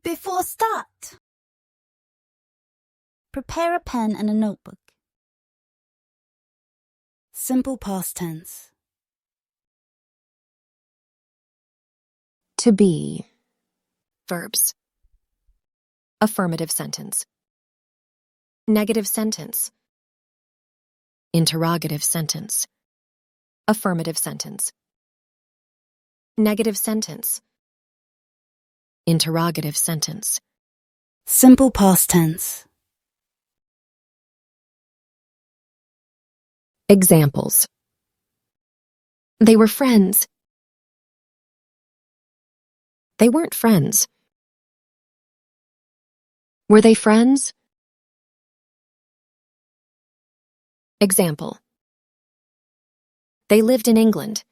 Before start, prepare a pen and a notebook. Simple past tense. To be. Verbs. Affirmative sentence. Negative sentence. Interrogative sentence. Affirmative sentence. Negative sentence. Interrogative sentence. Simple past tense. Examples. They were friends. They weren't friends. Were they friends? Example. They lived in England.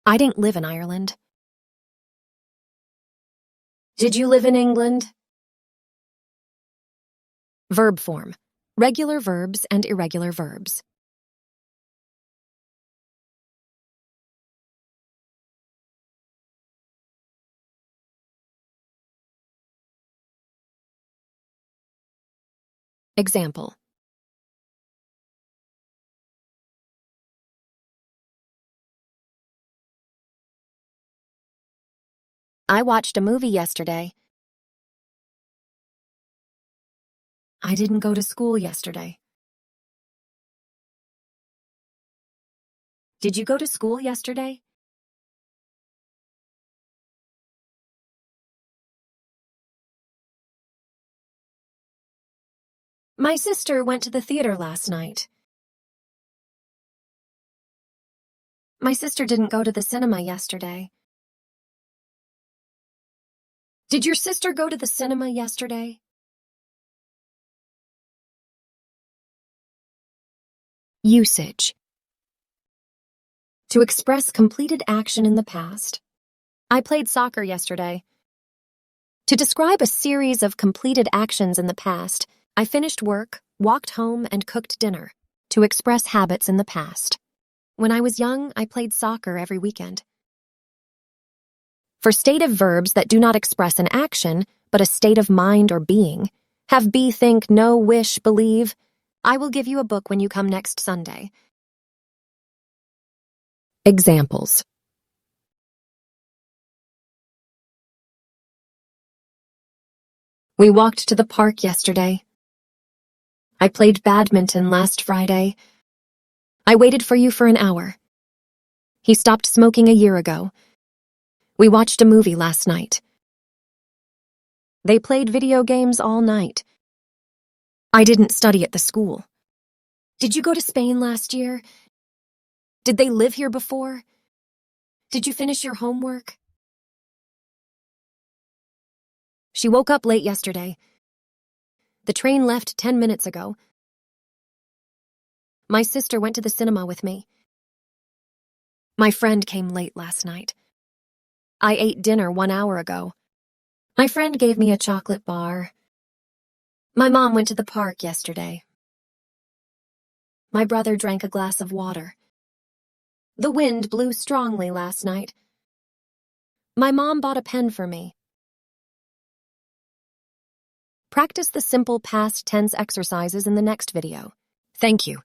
I didn't live in Ireland. Did you live in England? Verb form. Regular verbs and irregular verbs. Example. I watched a movie yesterday. I didn't go to school yesterday. Did you go to school yesterday? My sister went to the theater last night. My sister didn't go to the cinema yesterday. Did your sister go to the cinema yesterday? Usage. To express completed action in the past. I played soccer yesterday. To describe a series of completed actions in the past, I finished work, walked home, and cooked dinner. To express habits in the past. When I was young, I played soccer every weekend. For stative verbs that do not express an action, but a state of mind or being, have be, think, know, wish, believe. I will give you a book when you come next Sunday. Examples. We walked to the park yesterday. I played badminton last Friday. I waited for you for an hour. He stopped smoking a year ago. We watched a movie last night. They played video games all night. I didn't study at the school. Did you go to Spain last year? Did they live here before? Did you finish your homework? She woke up late yesterday. The train left 10 minutes ago. My sister went to the cinema with me. My friend came late last night. I ate dinner 1 hour ago. My friend gave me a chocolate bar. My mom went to the park yesterday. My brother drank a glass of water. The wind blew strongly last night. My mom bought a pen for me. Practice the simple past tense exercises in the next video. Thank you.